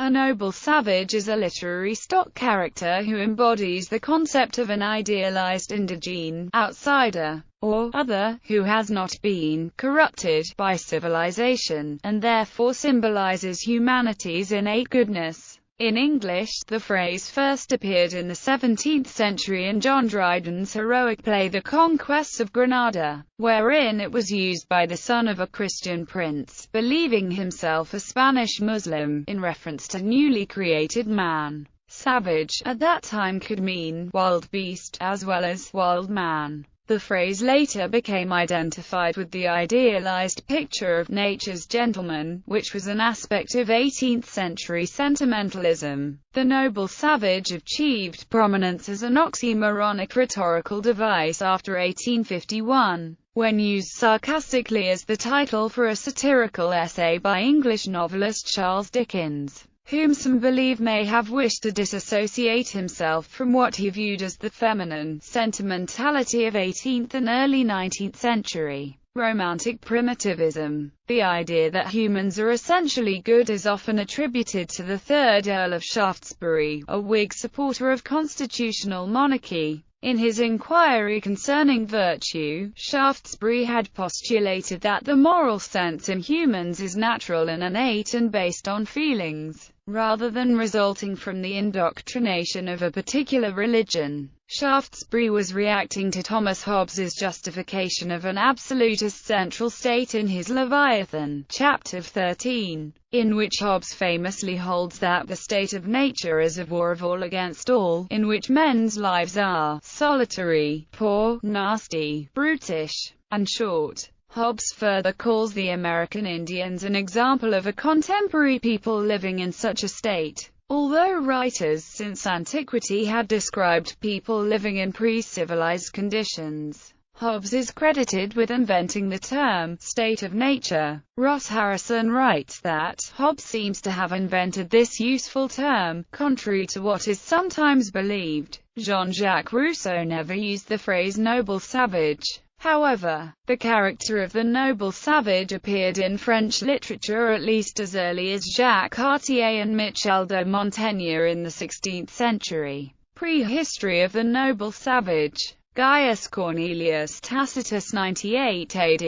A noble savage is a literary stock character who embodies the concept of an idealized indigene, outsider, or other, who has not been corrupted by civilization, and therefore symbolizes humanity's innate goodness. In English, the phrase first appeared in the 17th century in John Dryden's heroic play The Conquest of Granada, wherein it was used by the son of a Christian prince, believing himself a Spanish Muslim, in reference to newly created man. Savage, at that time, could mean wild beast, as well as wild man. The phrase later became identified with the idealized picture of nature's gentleman, which was an aspect of 18th-century sentimentalism. The noble savage achieved prominence as an oxymoronic rhetorical device after 1851, when used sarcastically as the title for a satirical essay by English novelist Charles Dickens, whom some believe may have wished to disassociate himself from what he viewed as the feminine sentimentality of 18th and early 19th century romantic primitivism. The idea that humans are essentially good is often attributed to the 3rd Earl of Shaftesbury, a Whig supporter of constitutional monarchy. In his inquiry concerning virtue, Shaftesbury had postulated that the moral sense in humans is natural and innate and based on feelings, rather than resulting from the indoctrination of a particular religion. Shaftesbury was reacting to Thomas Hobbes's justification of an absolutist central state in his Leviathan, chapter 13, in which Hobbes famously holds that the state of nature is a war of all against all, in which men's lives are solitary, poor, nasty, brutish, and short. Hobbes further calls the American Indians an example of a contemporary people living in such a state. Although writers since antiquity had described people living in pre-civilized conditions, Hobbes is credited with inventing the term state of nature. Ross Harrison writes that Hobbes seems to have invented this useful term, contrary to what is sometimes believed. Jean-Jacques Rousseau never used the phrase noble savage. However, the character of the noble savage appeared in French literature at least as early as Jacques Cartier and Michel de Montaigne in the 16th century. Prehistory of the noble savage. Gaius Cornelius Tacitus 98 AD.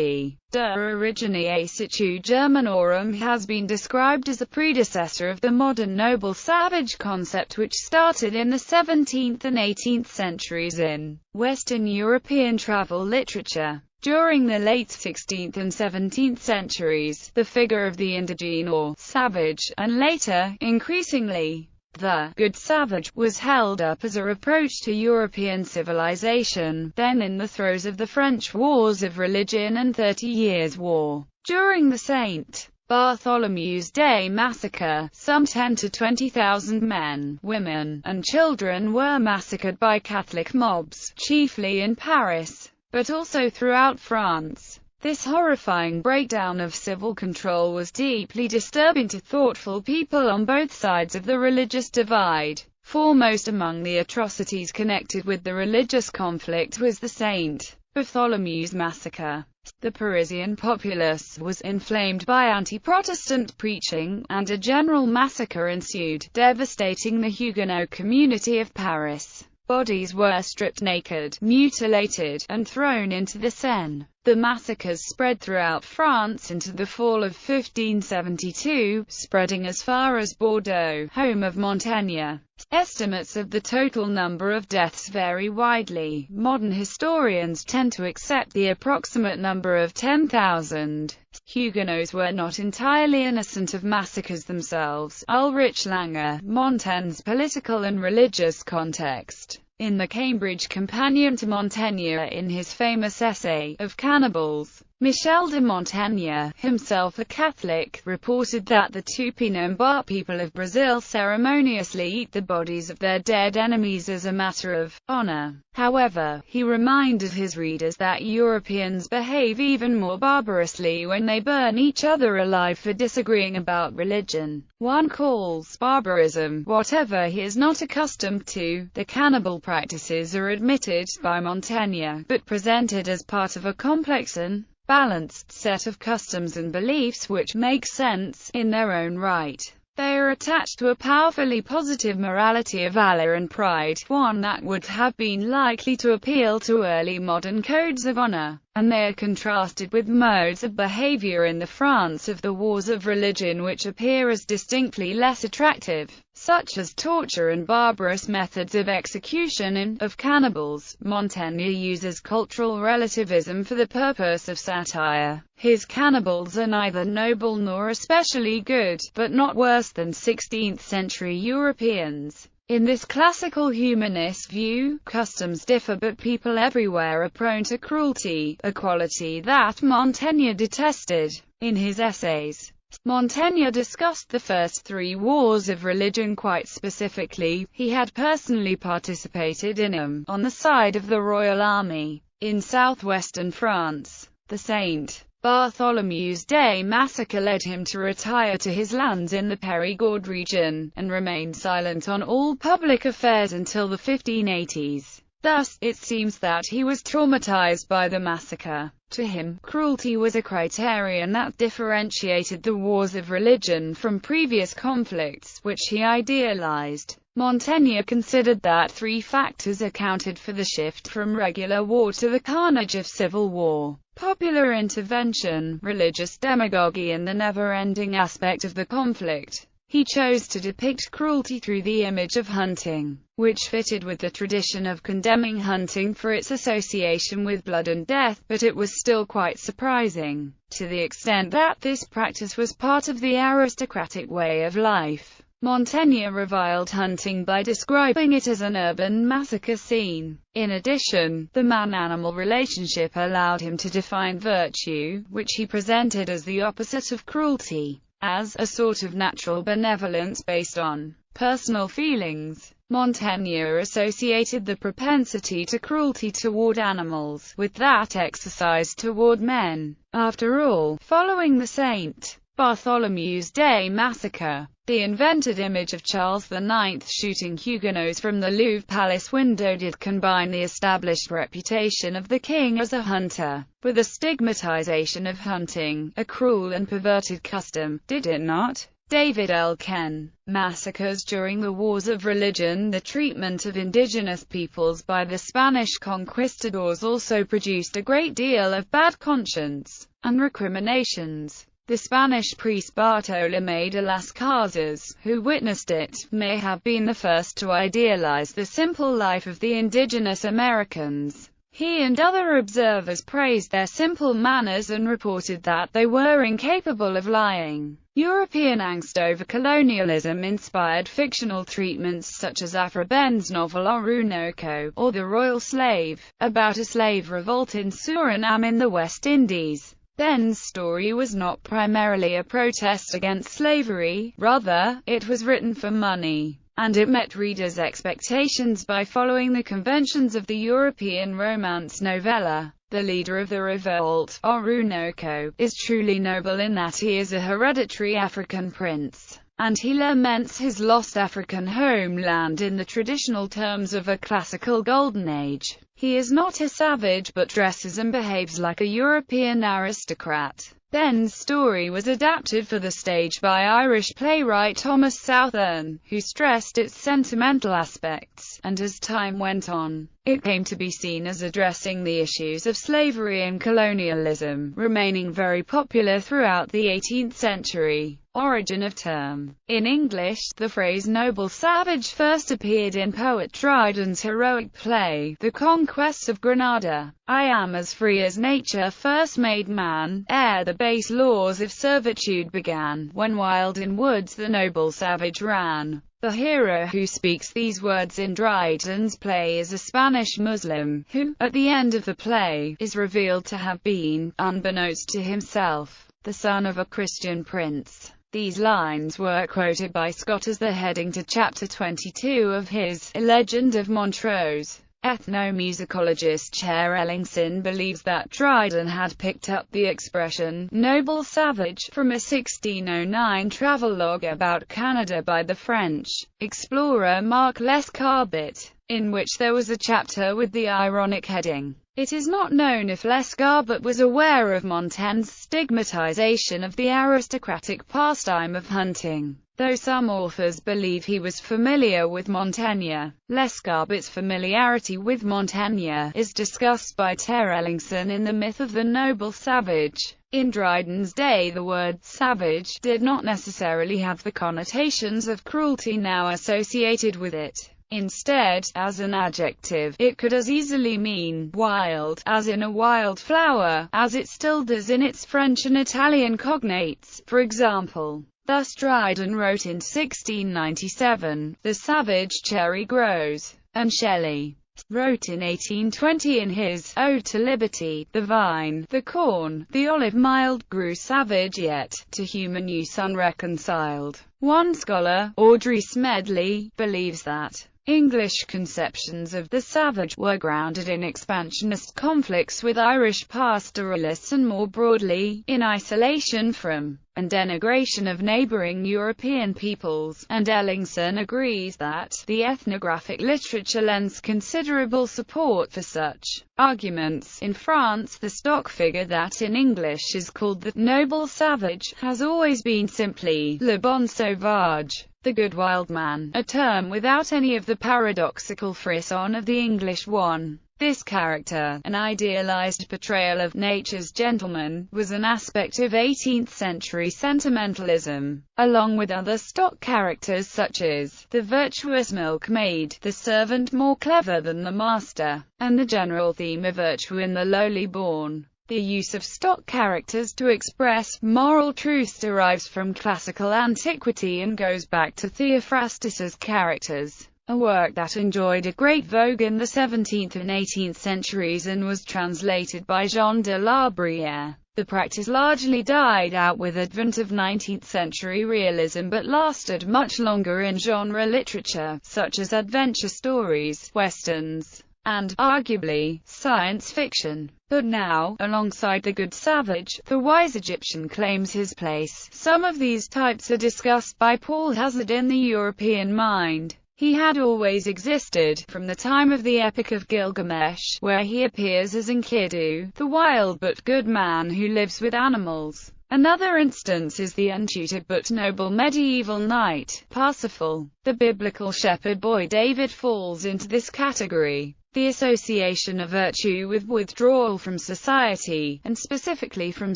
De origine situ Germanorum has been described as a predecessor of the modern noble savage concept, which started in the 17th and 18th centuries in Western European travel literature. During the late 16th and 17th centuries, the figure of the indigene or savage, and later, increasingly, the good savage, was held up as a reproach to European civilization, then in the throes of the French Wars of Religion and 30 Years' War. During the St. Bartholomew's Day massacre, some 10 to 20,000 men, women, and children were massacred by Catholic mobs, chiefly in Paris, but also throughout France. This horrifying breakdown of civil control was deeply disturbing to thoughtful people on both sides of the religious divide. Foremost among the atrocities connected with the religious conflict was the St. Bartholomew's massacre. The Parisian populace was inflamed by anti-Protestant preaching, and a general massacre ensued, devastating the Huguenot community of Paris. Bodies were stripped naked, mutilated, and thrown into the Seine. The massacres spread throughout France into the fall of 1572, spreading as far as Bordeaux, home of Montaigne. Estimates of the total number of deaths vary widely. Modern historians tend to accept the approximate number of 10,000. Huguenots were not entirely innocent of massacres themselves. Ulrich Langer, Montaigne's political and religious context. In the Cambridge Companion to Montaigne, in his famous essay, Of Cannibals, Michel de Montaigne, himself a Catholic, reported that the Tupinambá people of Brazil ceremoniously eat the bodies of their dead enemies as a matter of honor. However, he reminded his readers that Europeans behave even more barbarously when they burn each other alive for disagreeing about religion. One calls barbarism whatever he is not accustomed to. The cannibal practices are admitted by Montaigne, but presented as part of a complex and balanced set of customs and beliefs which make sense in their own right. They are attached to a powerfully positive morality of valor and pride, one that would have been likely to appeal to early modern codes of honor, and they are contrasted with modes of behavior in the France of the wars of religion which appear as distinctly less attractive, such as torture and barbarous methods of execution and of cannibals. Montaigne uses cultural relativism for the purpose of satire. His cannibals are neither noble nor especially good, but not worse than 16th-century Europeans. In this classical humanist view, customs differ but people everywhere are prone to cruelty, a quality that Montaigne detested. In his essays, Montaigne discussed the first three wars of religion quite specifically. He had personally participated in them, on the side of the royal army, in southwestern France. The St. Bartholomew's Day massacre led him to retire to his lands in the Périgord region, and remain silent on all public affairs until the 1580s. Thus, it seems that he was traumatized by the massacre. To him, cruelty was a criterion that differentiated the wars of religion from previous conflicts, which he idealized. Montaigne considered that three factors accounted for the shift from regular war to the carnage of civil war: popular intervention, religious demagoguery, and the never-ending aspect of the conflict. He chose to depict cruelty through the image of hunting, which fitted with the tradition of condemning hunting for its association with blood and death, but it was still quite surprising, to the extent that this practice was part of the aristocratic way of life. Montaigne reviled hunting by describing it as an urban massacre scene. In addition, the man-animal relationship allowed him to define virtue, which he presented as the opposite of cruelty, as a sort of natural benevolence based on personal feelings. Montaigne associated the propensity to cruelty toward animals with that exercised toward men. After all, following the St. Bartholomew's Day massacre, the invented image of Charles IX shooting Huguenots from the Louvre Palace window did combine the established reputation of the king as a hunter, with a stigmatization of hunting, a cruel and perverted custom, did it not? David L. Ken. Massacres during the Wars of Religion. The treatment of indigenous peoples by the Spanish conquistadors also produced a great deal of bad conscience and recriminations. The Spanish priest Bartolomé de las Casas, who witnessed it, may have been the first to idealize the simple life of the indigenous Americans. He and other observers praised their simple manners and reported that they were incapable of lying. European angst over colonialism inspired fictional treatments such as Aphra Behn's novel Orinoco, or The Royal Slave, about a slave revolt in Suriname in the West Indies. Behn's story was not primarily a protest against slavery, rather, it was written for money, and it met readers' expectations by following the conventions of the European romance novella. The leader of the revolt, Orinoco, is truly noble in that he is a hereditary African prince, and he laments his lost African homeland in the traditional terms of a classical golden age. He is not a savage but dresses and behaves like a European aristocrat. Behn's story was adapted for the stage by Irish playwright Thomas Southern, who stressed its sentimental aspects, and as time went on, it came to be seen as addressing the issues of slavery and colonialism, remaining very popular throughout the 18th century. Origin of term. In English, the phrase noble savage first appeared in poet Dryden's heroic play, The Conquest of Granada. I am as free as nature first made man, ere the base laws of servitude began, when wild in woods the noble savage ran. The hero who speaks these words in Dryden's play is a Spanish Muslim, who, at the end of the play, is revealed to have been, unbeknownst to himself, the son of a Christian prince. These lines were quoted by Scott as the heading to Chapter 22 of his A Legend of Montrose. Ethnomusicologist Cher Ellingson believes that Dryden had picked up the expression, noble savage, from a 1609 travelogue about Canada by the French explorer Marc Lescarbot, in which there was a chapter with the ironic heading. It is not known if Lescarbot was aware of Montaigne's stigmatization of the aristocratic pastime of hunting. though some authors believe he was familiar with Montaigne. Lescarbot's familiarity with Montaigne is discussed by Terrellingson in The Myth of the Noble Savage. In Dryden's day, the word savage did not necessarily have the connotations of cruelty now associated with it. Instead, as an adjective, it could as easily mean wild, as in a wild flower, as it still does in its French and Italian cognates, for example. Thus Dryden wrote in 1697, "The savage cherry grows," and Shelley wrote in 1820 in his Ode to Liberty, "The vine, the corn, the olive mild, grew savage yet, to human use unreconciled." One scholar, Audrey Smedley, believes that English conceptions of the savage were grounded in expansionist conflicts with Irish pastoralists and more broadly, in isolation from and denigration of neighbouring European peoples, and Ellingson agrees that the ethnographic literature lends considerable support for such arguments. In France, the stock figure that in English is called the noble savage has always been simply le bon sauvage, the good wild man, a term without any of the paradoxical frisson of the English one. This character, an idealized portrayal of nature's gentleman, was an aspect of 18th-century sentimentalism, along with other stock characters such as the virtuous milkmaid, the servant more clever than the master, and the general theme of virtue in the lowly born. The use of stock characters to express moral truths derives from classical antiquity and goes back to Theophrastus's characters, a work that enjoyed a great vogue in the 17th and 18th centuries and was translated by Jean de la Bruyère. The practice largely died out with the advent of 19th-century realism but lasted much longer in genre literature, such as adventure stories, westerns, and, arguably, science fiction. But now, alongside the good savage, the wise Egyptian claims his place. Some of these types are discussed by Paul Hazard in The European Mind. He had always existed, from the time of the Epic of Gilgamesh, where he appears as Enkidu, the wild but good man who lives with animals. Another instance is the untutored but noble medieval knight, Parsifal. The biblical shepherd boy David falls into this category. The association of virtue with withdrawal from society, and specifically from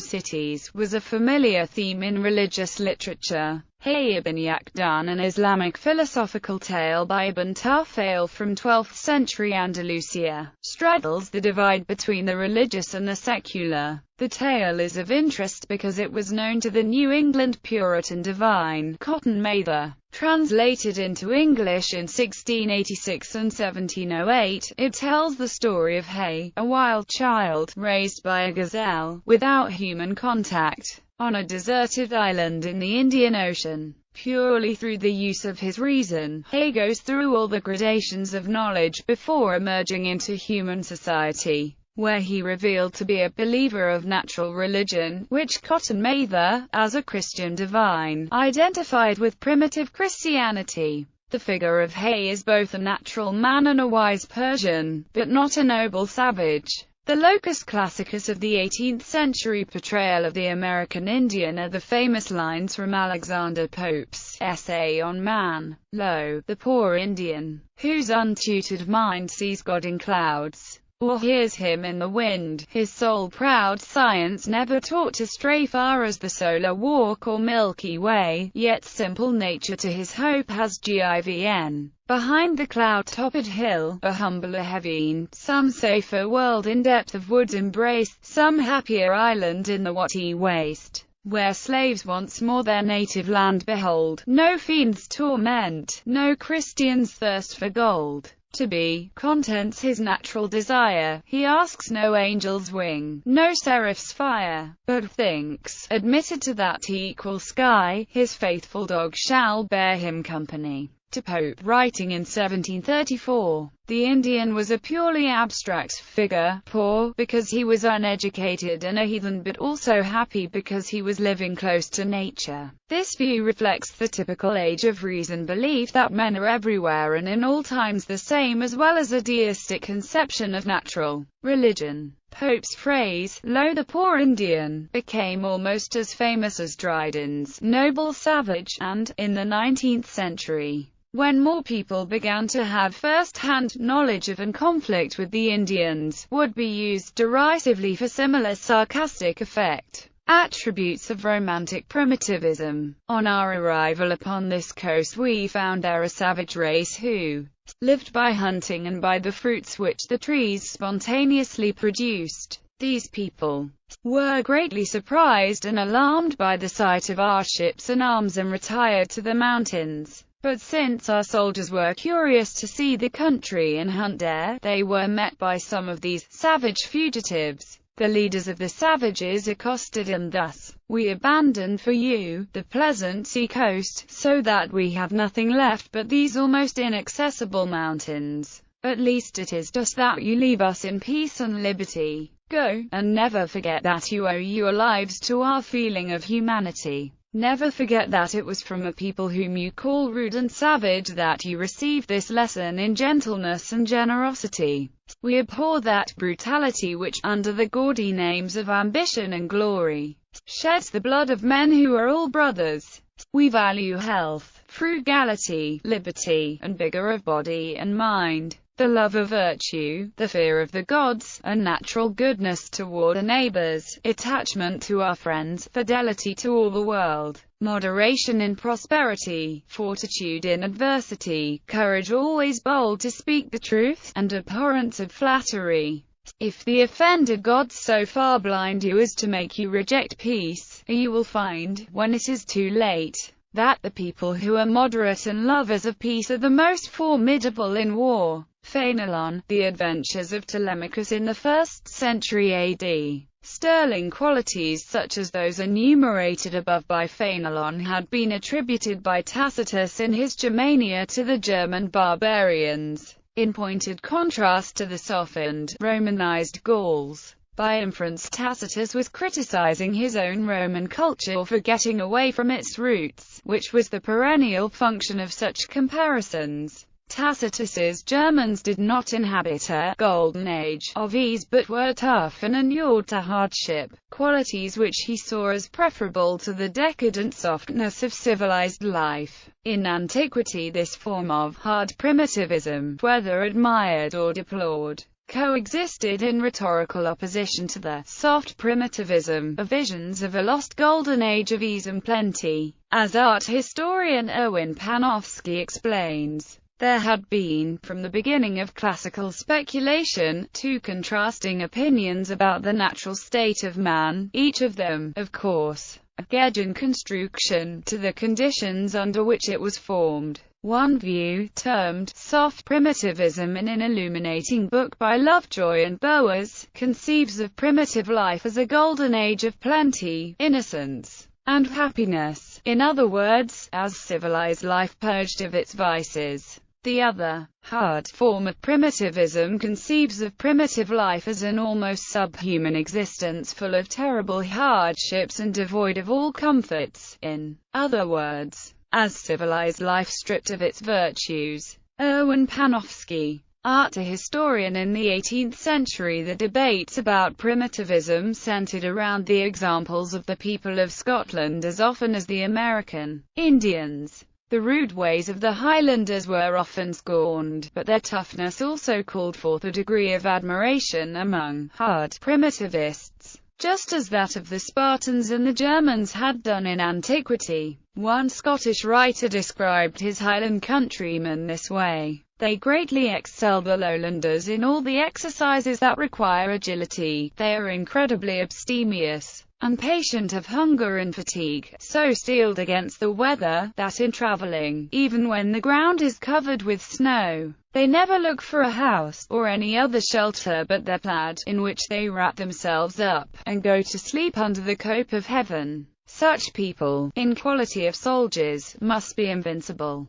cities, was a familiar theme in religious literature. Hay ibn Yaqdan, an Islamic philosophical tale by Ibn Tufayl from 12th century Andalusia, straddles the divide between the religious and the secular. The tale is of interest because it was known to the New England Puritan divine, Cotton Mather. Translated into English in 1686 and 1708, it tells the story of Hay, a wild child, raised by a gazelle, without human contact, on a deserted island in the Indian Ocean. Purely through the use of his reason, Hay goes through all the gradations of knowledge before emerging into human society, where he revealed to be a believer of natural religion, which Cotton Mather, as a Christian divine, identified with primitive Christianity. The figure of Hay is both a natural man and a wise Persian, but not a noble savage. The locus classicus of the 18th century portrayal of the American Indian are the famous lines from Alexander Pope's essay on Man. Lo, the poor Indian, whose untutored mind sees God in clouds, or hears him in the wind, his soul proud science never taught to stray far as the solar walk or Milky Way, yet simple nature to his hope has given. Behind the cloud-topped hill, a humbler heaven, some safer world in depth of woods embraced, some happier island in the Wati waste, where slaves once more their native land behold, no fiend's torment, no Christian's thirst for gold. To be contents his natural desire, he asks no angel's wing, no seraph's fire, but thinks, admitted to that equal sky, his faithful dog shall bear him company. To Pope, writing in 1734, the Indian was a purely abstract figure, poor, because he was uneducated and a heathen, but also happy because he was living close to nature. This view reflects the typical age of reason belief that men are everywhere and in all times the same, as well as a deistic conception of natural religion. Pope's phrase, "Lo the poor Indian," became almost as famous as Dryden's "noble savage," and, in the 19th century, when more people began to have first-hand knowledge of and conflict with the Indians, would be used derisively for similar sarcastic effect. Attributes of romantic primitivism. On our arrival upon this coast we found there a savage race who lived by hunting and by the fruits which the trees spontaneously produced. These people were greatly surprised and alarmed by the sight of our ships and arms and retired to the mountains. But since our soldiers were curious to see the country and hunt there, they were met by some of these savage fugitives. The leaders of the savages accosted and thus, "We abandon for you the pleasant sea coast, so that we have nothing left but these almost inaccessible mountains. At least it is just that you leave us in peace and liberty. Go, and never forget that you owe your lives to our feeling of humanity. Never forget that it was from a people whom you call rude and savage that you received this lesson in gentleness and generosity. We abhor that brutality which, under the gaudy names of ambition and glory, sheds the blood of men who are all brothers. We value health, frugality, liberty, and vigor of body and mind, the love of virtue, the fear of the gods, a natural goodness toward our neighbors, attachment to our friends, fidelity to all the world, moderation in prosperity, fortitude in adversity, courage always bold to speak the truth, and abhorrence of flattery. If the offended gods so far blind you as to make you reject peace, you will find, when it is too late, that the people who are moderate and lovers of peace are the most formidable in war." Fanal, The Adventures of Telemachus in the 1st century AD. Sterling qualities such as those enumerated above by Fanal had been attributed by Tacitus in his Germania to the German barbarians, in pointed contrast to the softened, Romanized Gauls. By inference, Tacitus was criticizing his own Roman culture for getting away from its roots, which was the perennial function of such comparisons. Tacitus's Germans did not inhabit a golden age of ease but were tough and inured to hardship, qualities which he saw as preferable to the decadent softness of civilized life. In antiquity this form of hard primitivism, whether admired or deplored, coexisted in rhetorical opposition to the soft primitivism of visions of a lost golden age of ease and plenty. As art historian Erwin Panofsky explains, there had been, from the beginning of classical speculation, two contrasting opinions about the natural state of man, each of them, of course, a Gegen construction to the conditions under which it was formed. One view, termed soft primitivism in an illuminating book by Lovejoy and Bowers, conceives of primitive life as a golden age of plenty, innocence, and happiness, in other words, as civilized life purged of its vices. The other, hard form of primitivism conceives of primitive life as an almost subhuman existence full of terrible hardships and devoid of all comforts, in other words, as civilized life stripped of its virtues. Erwin Panofsky, art historian in the 18th century. The debates about primitivism centered around the examples of the people of Scotland as often as the American Indians. The rude ways of the Highlanders were often scorned, but their toughness also called forth a degree of admiration among hard primitivists, just as that of the Spartans and the Germans had done in antiquity. One Scottish writer described his Highland countrymen this way: "They greatly excel the Lowlanders in all the exercises that require agility. They are incredibly abstemious, impatient of hunger and fatigue, so steeled against the weather, that in travelling, even when the ground is covered with snow, they never look for a house, or any other shelter but their plaid, in which they wrap themselves up, and go to sleep under the cope of heaven." Such people, in quality of soldiers, must be invincible.